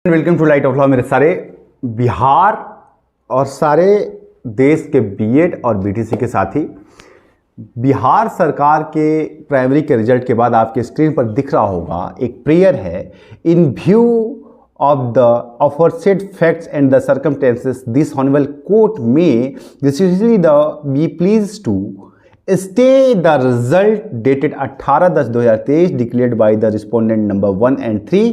Welcome to light of law. मेरे सारे बिहार और सारे देश के बीएड और बीटीसी के साथी, बिहार सरकार के प्राइमरी के रिजल्ट के बाद आपके स्क्रीन पर दिख रहा होगा एक प्रेयर है। In view of the aforesaid facts and the circumstances this honourable court may decisionally the be please to stay the result dated 18/10/2023 declared by the respondent number 1 and 3,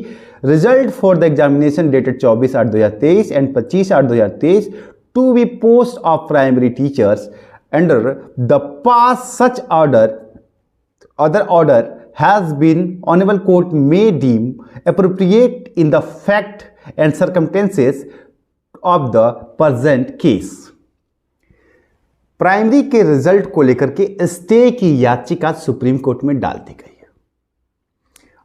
result for the examination dated 24/8/2023 and 25/8/2023 to be post of primary teachers under the past such other order has been honorable court may deem appropriate in the fact and circumstances of the present case। Primary के result को लेकर के stay की याचिका supreme court में डाल दी गई है।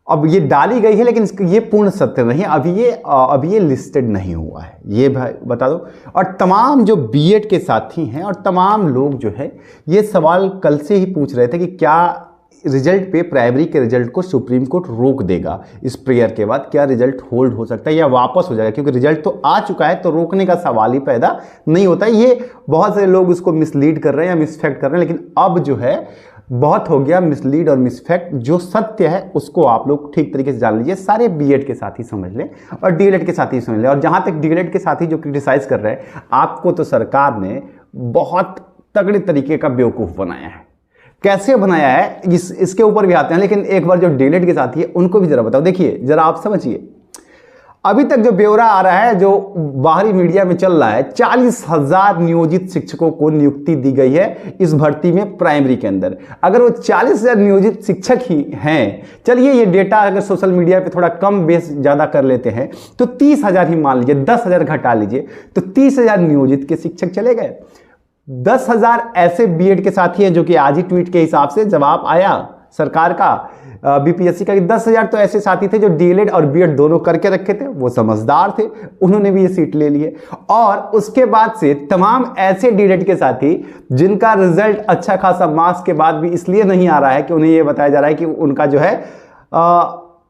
अब ये डाली गई है लेकिन ये पूर्ण सत्य नहीं है, अभी ये लिस्टेड नहीं हुआ है, ये बता दो। और तमाम जो बीएड के साथी हैं और तमाम लोग जो है ये सवाल कल से ही पूछ रहे थे कि क्या रिजल्ट पे प्राइमरी के रिजल्ट को सुप्रीम कोर्ट रोक देगा इस प्रेयर के बाद, क्या रिजल्ट होल्ड हो सकता है या वापस हो जाएगा, क्योंकि रिजल्ट तो आ चुका है तो रोकने का सवाल ही पैदा नहीं होता। ये बहुत सारे लोग उसको मिसलीड कर रहे हैं या मिसफैक्ट कर रहे हैं, लेकिन अब जो है बहुत हो गया मिसलीड और मिसफैक्ट। जो सत्य है उसको आप लोग ठीक तरीके से जान लीजिए, सारे बीएड के साथी समझ लें और डीएलएड के साथी समझ लें। और जहां तक डीएलएड के साथी जो क्रिटिसाइज कर रहे हैं, आपको तो सरकार ने बहुत तगड़े तरीके का बेवकूफ़ बनाया है। कैसे बनाया है इसके ऊपर भी आते हैं, लेकिन एक बार जो डीएलएड के साथी है उनको भी जरा बताओ। देखिए जरा आप समझिए, अभी तक जो ब्यौरा आ रहा है जो बाहरी मीडिया में चल रहा है, 40,000 नियोजित शिक्षकों को नियुक्ति दी गई है इस भर्ती में प्राइमरी के अंदर। अगर वो 40,000 नियोजित शिक्षक ही हैं, चलिए ये डेटा अगर सोशल मीडिया पे थोड़ा कम बेस ज़्यादा कर लेते हैं तो 30,000 ही मान लीजिए, 10,000 घटा लीजिए तो 30,000 नियोजित के शिक्षक चले गए। 10,000 ऐसे बीएड के साथी हैं जो कि आज ही ट्वीट के हिसाब से जवाब आया सरकार का बीपीएससी का कि 10,000 तो ऐसे साथी थे जो डीएलएड और बीएड दोनों करके रखे थे, वो समझदार थे, उन्होंने भी ये सीट ले ली है। और उसके बाद से तमाम ऐसे डीएलएड के साथी जिनका रिजल्ट अच्छा खासा मार्क्स के बाद भी इसलिए नहीं आ रहा है कि उन्हें ये बताया जा रहा है कि उनका जो है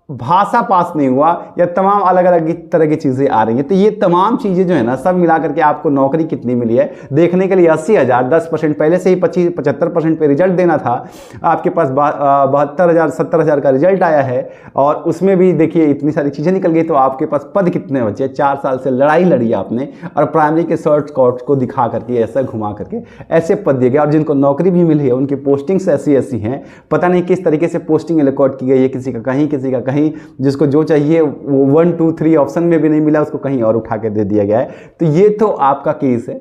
भाषा पास नहीं हुआ या तमाम अलग अलग तरह की चीज़ें आ रही हैं। तो ये तमाम चीज़ें जो है ना सब मिला करके आपको नौकरी कितनी मिली है देखने के लिए 80,000, 10% पहले से ही 75% पे रिजल्ट देना था, आपके पास 72,000 70,000 का रिजल्ट आया है और उसमें भी देखिए इतनी सारी चीज़ें निकल गई। तो आपके पास पद कितने बचे? 4 साल से लड़ाई लड़ी आपने और प्राइमरी के सर्च कोर्ट को दिखा करके ऐसा घुमा करके ऐसे पद दिए गए। और जिनको नौकरी भी मिली है उनकी पोस्टिंग्स ऐसी हैं, पता नहीं किस तरीके से पोस्टिंग अलॉट की गई है, किसी का कहीं, जिसको जो चाहिए वो 1 2 3 ऑप्शन में भी नहीं मिला, उसको कहीं और उठा के दे दिया गया है। तो ये तो आपका केस है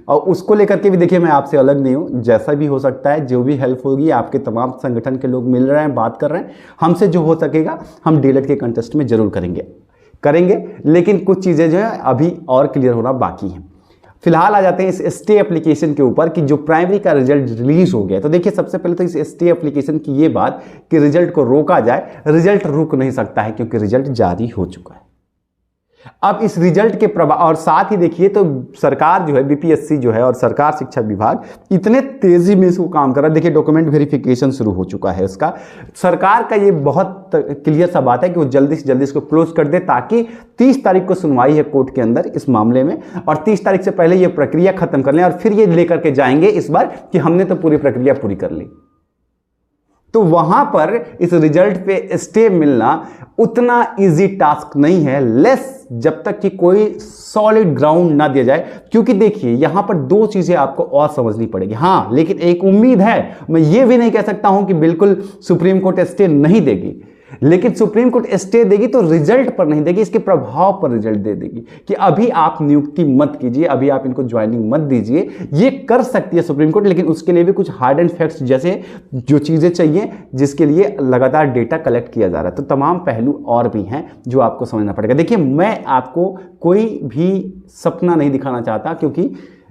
और उसको लेकर के भी देखिए मैं आपसे अलग नहीं हूं, जैसा भी हो सकता है जो भी हेल्प होगी, आपके तमाम संगठन के लोग मिल रहे हैं, बात कर रहे हैं, हमसे जो हो सकेगा हम डीएलएड के कंटेस्ट में जरूर करेंगे। लेकिन कुछ चीज़ें जो है अभी और क्लियर होना बाकी हैं। फिलहाल आ जाते हैं इस स्टे एप्लीकेशन के ऊपर कि जो प्राइमरी का रिजल्ट रिलीज हो गया। तो देखिए सबसे पहले तो इस स्टे एप्लीकेशन की ये बात कि रिजल्ट को रोका जाए, रिजल्ट रुक नहीं सकता है क्योंकि रिजल्ट जारी हो चुका है। अब इस रिजल्ट के प्रभाव और साथ ही देखिए तो सरकार जो है बीपीएससी जो है और सरकार शिक्षा विभाग इतने तेजी में इसको काम कर रहा है। देखिए डॉक्यूमेंट वेरिफिकेशन शुरू हो चुका है इसका। सरकार का ये बहुत क्लियर सा बात है कि वो जल्दी से जल्दी इसको क्लोज कर दे ताकि 30 तारीख को सुनवाई है कोर्ट के अंदर इस मामले में और 30 तारीख से पहले ये प्रक्रिया खत्म कर लें और फिर ये लेकर के जाएंगे इस बार कि हमने तो पूरी प्रक्रिया पूरी कर ली। तो वहां पर इस रिजल्ट पे स्टे मिलना उतना इजी टास्क नहीं है, लेस जब तक कि कोई सॉलिड ग्राउंड ना दिया जाए। क्योंकि देखिए यहां पर 2 चीजें आपको और समझनी पड़ेगी। हां लेकिन एक उम्मीद है, मैं ये भी नहीं कह सकता हूं कि बिल्कुल सुप्रीम कोर्ट स्टे नहीं देगी, लेकिन सुप्रीम कोर्ट स्टे देगी तो रिजल्ट पर नहीं देगी, इसके प्रभाव पर रिजल्ट दे देगी कि अभी आप नियुक्ति मत कीजिए, अभी आप इनको ज्वाइनिंग मत दीजिए। ये कर सकती है सुप्रीम कोर्ट, लेकिन उसके लिए भी कुछ हार्ड एंड फैक्ट्स जैसे जो चीज़ें चाहिए जिसके लिए लगातार डेटा कलेक्ट किया जा रहा है। तो तमाम पहलू और भी हैं जो आपको समझना पड़ेगा। देखिए मैं आपको कोई भी सपना नहीं दिखाना चाहता, क्योंकि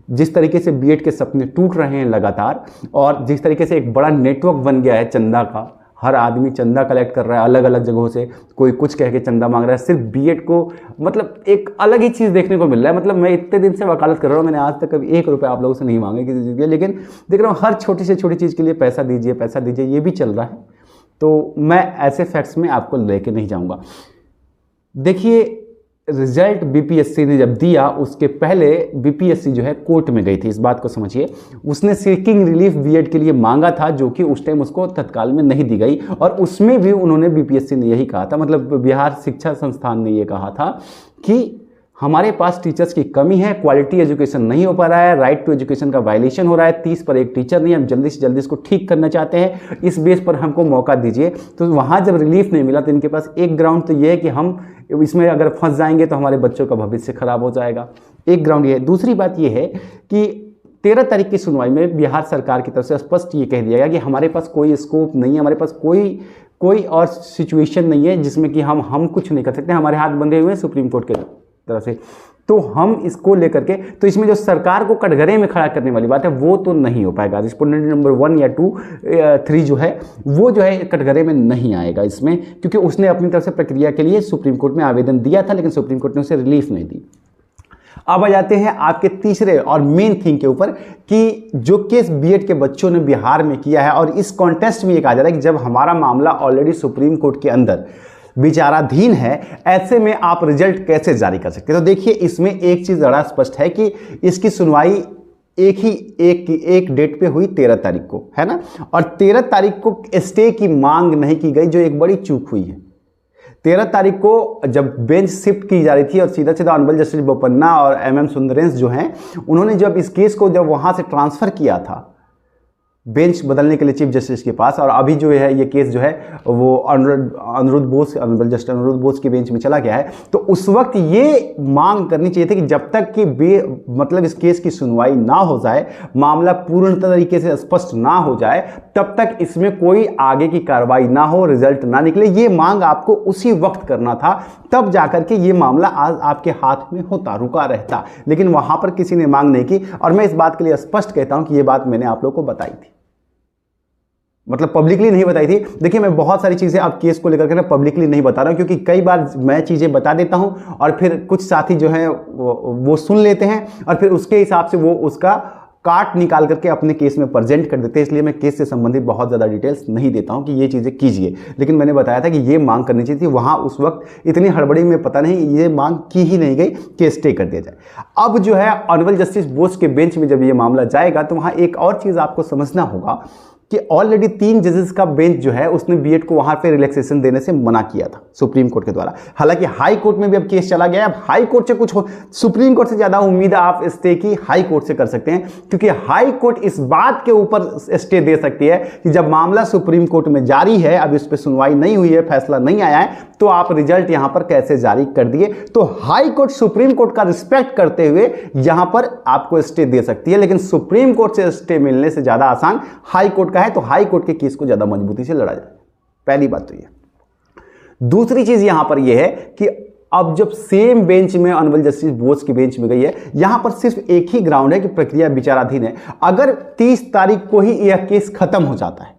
जिस तरीके से बीएड के सपने टूट रहे हैं लगातार और जिस तरीके से एक बड़ा नेटवर्क बन गया है चंदा का, हर आदमी चंदा कलेक्ट कर रहा है अलग अलग जगहों से, कोई कुछ कह के चंदा मांग रहा है। सिर्फ बीएड को मतलब एक अलग ही चीज़ देखने को मिल रहा है। मतलब मैं इतने दिन से वकालत कर रहा हूँ, मैंने आज तक कभी 1 रुपया आप लोगों से नहीं मांगे किसी चीज़ के, लेकिन देख रहा हूँ हर छोटी से छोटी चीज़ के लिए पैसा दीजिए, ये भी चल रहा है। तो मैं ऐसे फैक्ट्स में आपको लेके नहीं जाऊँगा। देखिए रिजल्ट बीपीएससी ने जब दिया उसके पहले बीपीएससी जो है कोर्ट में गई थी, इस बात को समझिए। उसने सीकिंग रिलीफ बीएड के लिए मांगा था, जो कि उस टाइम उसको तत्काल में नहीं दी गई, और उसमें भी उन्होंने बीपीएससी ने यही कहा था, मतलब बिहार शिक्षा संस्थान ने यह कहा था कि हमारे पास टीचर्स की कमी है, क्वालिटी एजुकेशन नहीं हो पा रहा है, राइट टू एजुकेशन का वायलेशन हो रहा है, 30 पर 1 टीचर नहीं, हम जल्दी से जल्दी इसको ठीक करना चाहते हैं, इस बेस पर हमको मौका दीजिए। तो वहाँ जब रिलीफ नहीं मिला तो इनके पास एक ग्राउंड तो ये है कि हम इसमें अगर फंस जाएंगे तो हमारे बच्चों का भविष्य खराब हो जाएगा, एक ग्राउंड ये है। दूसरी बात ये है कि 13 तारीख की सुनवाई में बिहार सरकार की तरफ से स्पष्ट ये कह दिया गया कि हमारे पास कोई स्कोप नहीं है, हमारे पास कोई और सिचुएशन नहीं है जिसमें कि हम कुछ नहीं कर सकते, हमारे हाथ बंधे हुए हैं सुप्रीम कोर्ट के तरफ से। तो हम इसको लेकर के, तो इसमें जो सरकार को कटघरे में खड़ा करने वाली बात है वो तो नहीं हो पाएगा। रिस्पोंडेंट नंबर 1 या 2 3 जो है वो जो है कटघरे में नहीं आएगा इसमें, क्योंकि उसने अपनी तरफ से प्रक्रिया के लिए सुप्रीम कोर्ट में आवेदन दिया था, लेकिन सुप्रीम कोर्ट ने उसे रिलीफ नहीं दी। अब आ जाते हैं आपके तीसरे और मेन थिंग के ऊपर कि जो केस बीएड के बच्चों ने बिहार में किया है, और इस कॉन्टेस्ट में ये कहा जा रहा है कि जब हमारा मामला ऑलरेडी सुप्रीम कोर्ट के अंदर विचाराधीन है, ऐसे में आप रिजल्ट कैसे जारी कर सकते हैं। तो देखिए इसमें एक चीज बड़ा स्पष्ट है कि इसकी सुनवाई एक डेट पे हुई 13 तारीख को, है ना, और 13 तारीख को स्टे की मांग नहीं की गई, जो एक बड़ी चूक हुई है। 13 तारीख को जब बेंच शिफ्ट की जा रही थी और सीधा सीधा ऑनरेबल जस्टिस बोपन्ना और MM सुंदरेश जो हैं, उन्होंने जब इस केस को जब वहां से ट्रांसफर किया था बेंच बदलने के लिए चीफ जस्टिस के पास, और अभी जो है ये केस जो है वो अनिरुद्ध बोस, ऑनरेबल जस्टिस अनिरुद्ध बोस की बेंच में चला गया है। तो उस वक्त ये मांग करनी चाहिए थी कि जब तक कि मतलब इस केस की सुनवाई ना हो जाए, मामला पूर्ण तरीके से स्पष्ट ना हो जाए, तब तक इसमें कोई आगे की कार्रवाई ना हो, रिजल्ट ना निकले। ये मांग आपको उसी वक्त करना था, तब जाकर के ये मामला आज आपके हाथ में होता, रुका रहता, लेकिन वहां पर किसी ने मांग नहीं की। और मैं इस बात के लिए स्पष्ट कहता हूं कि ये बात मैंने आप लोगों को बताई थी, मतलब पब्लिकली नहीं बताई थी। देखिए मैं बहुत सारी चीजें आप केस को लेकर के ना पब्लिकली नहीं बता रहा हूं, क्योंकि कई बार मैं चीजें बता देता हूं और फिर कुछ साथी जो हैं वो सुन लेते हैं और फिर उसके हिसाब से वो उसका काट निकाल करके अपने केस में प्रेजेंट कर देते हैं। इसलिए मैं केस से संबंधित बहुत ज़्यादा डिटेल्स नहीं देता हूं कि ये चीज़ें कीजिए, लेकिन मैंने बताया था कि ये मांग करनी चाहिए थी। वहां उस वक्त इतनी हड़बड़ी में पता नहीं ये मांग की ही नहीं गई कि स्टे कर दिया जाए। अब जो है ऑनरेबल जस्टिस बोस के बेंच में जब ये मामला जाएगा तो वहां एक और चीज़ आपको समझना होगा कि ऑलरेडी 3 जजेस का बेंच जो है उसने बीएड को वहां पे रिलैक्सेशन देने से मना किया था सुप्रीम कोर्ट के द्वारा। हालांकि हाई कोर्ट में भी अब केस चला गया है। अब हाई कोर्ट से कुछ हो, सुप्रीम कोर्ट से ज्यादा उम्मीद आप स्टे की हाई कोर्ट से कर सकते हैं, क्योंकि हाई कोर्ट इस बात के ऊपर स्टे दे सकती है कि जब मामला सुप्रीम कोर्ट में जारी है, अब इस पर सुनवाई नहीं हुई है, फैसला नहीं आया है, तो आप रिजल्ट यहां पर कैसे जारी कर दिए। तो हाई कोर्ट सुप्रीम कोर्ट का रिस्पेक्ट करते हुए यहां पर आपको स्टे दे सकती है, लेकिन सुप्रीम कोर्ट से स्टे मिलने से ज्यादा आसान हाई कोर्ट का है। तो हाई कोर्ट के केस को ज्यादा मजबूती से लड़ा जाए, पहली बात तो ये। दूसरी चीज यहां पर यह है कि अब जब सेम बेंच में ऑनरेबल जस्टिस बोस की बेंच में गई है, यहां पर सिर्फ एक ही ग्राउंड है कि प्रक्रिया विचाराधीन है। अगर 30 तारीख को ही यह केस खत्म हो जाता है,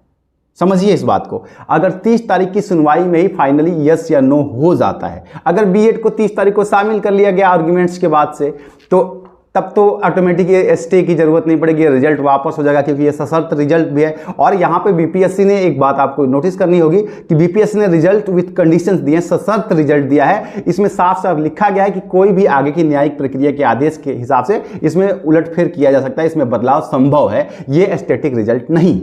समझिए इस बात को, अगर 30 तारीख की सुनवाई में ही फाइनली यस या नो हो जाता है, अगर बीएड को 30 तारीख को शामिल कर लिया गया आर्ग्यूमेंट्स के बाद से, तो तब तो ऑटोमेटिक स्टे की जरूरत नहीं पड़ेगी, रिजल्ट वापस हो जाएगा, क्योंकि ये सशर्त रिजल्ट भी है। और यहाँ पे बीपीएससी ने एक बात आपको नोटिस करनी होगी कि बीपीएससी ने रिजल्ट विथ कंडीशंस दिए, सशर्त रिजल्ट दिया है। इसमें साफ साफ लिखा गया है कि कोई भी आगे की न्यायिक प्रक्रिया के आदेश के हिसाब से इसमें उलटफेर किया जा सकता है, इसमें बदलाव संभव है, ये स्टैटिक रिजल्ट नहीं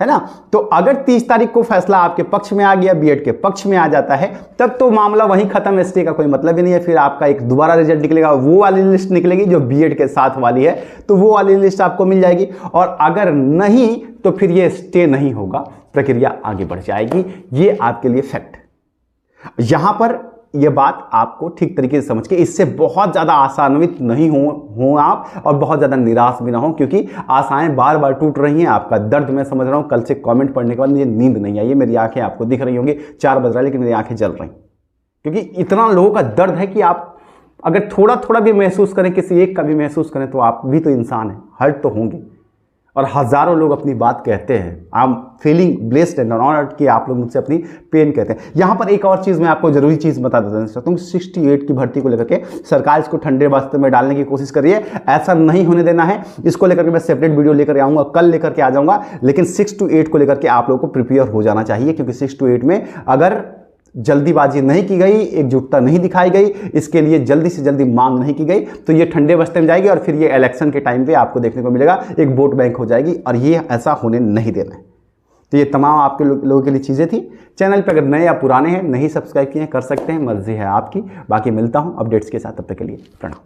है ना। तो अगर 30 तारीख को फैसला आपके पक्ष में आ गया, बीएड के पक्ष में आ जाता है, तब तो मामला वहीं खत्म, स्टे का कोई मतलब ही नहीं है। फिर आपका एक दोबारा रिजल्ट निकलेगा, वो वाली लिस्ट निकलेगी जो बीएड के साथ वाली है, तो वो वाली लिस्ट आपको मिल जाएगी। और अगर नहीं तो फिर ये स्टे नहीं होगा, प्रक्रिया आगे बढ़ जाएगी। ये आपके लिए फैक्ट। यहां पर यह बात आपको ठीक तरीके से समझ के इससे बहुत ज्यादा आशान्वित नहीं हो आप, और बहुत ज्यादा निराश भी ना हो, क्योंकि आशाएं बार बार टूट रही हैं। आपका दर्द मैं समझ रहा हूं। कल से कमेंट पढ़ने के बाद मुझे नींद नहीं आई है, मेरी आंखें आपको दिख रही होंगी, 4 बज रहा है लेकिन मेरी आंखें जल रही, क्योंकि इतना लोगों का दर्द है कि आप अगर थोड़ा थोड़ा भी महसूस करें, किसी एक का भी महसूस करें, तो आप भी तो इंसान हैं, हर्ट तो होंगे। और हजारों लोग अपनी बात कहते हैं। I am feeling blessed and honoured कि आप लोग मुझसे अपनी पेन कहते हैं। यहां पर एक और चीज मैं आपको जरूरी चीज बता देना चाहता हूं, 68 की भर्ती को लेकर के सरकार इसको ठंडे बस्ते में डालने की कोशिश कर रही है। ऐसा नहीं होने देना है। इसको लेकर के मैं सेपरेट वीडियो लेकर आऊंगा, कल लेकर के आ जाऊंगा, लेकिन 6 to 8 को लेकर के आप लोगों को प्रिपेयर हो जाना चाहिए, क्योंकि 6 to 8 में अगर जल्दीबाजी नहीं की गई, एकजुटता नहीं दिखाई गई, इसके लिए जल्दी से जल्दी मांग नहीं की गई, तो ये ठंडे बस्ते में जाएगी और फिर ये इलेक्शन के टाइम पे आपको देखने को मिलेगा एक वोट बैंक हो जाएगी, और ये ऐसा होने नहीं देना है। तो ये तमाम आपके लोगों के लिए चीज़ें थी। चैनल पर अगर नए या पुराने हैं, नहीं सब्सक्राइब किए हैं, कर सकते हैं, मर्जी है आपकी। बाकी मिलता हूँ अपडेट्स के साथ, तब तक के लिए प्रणाम।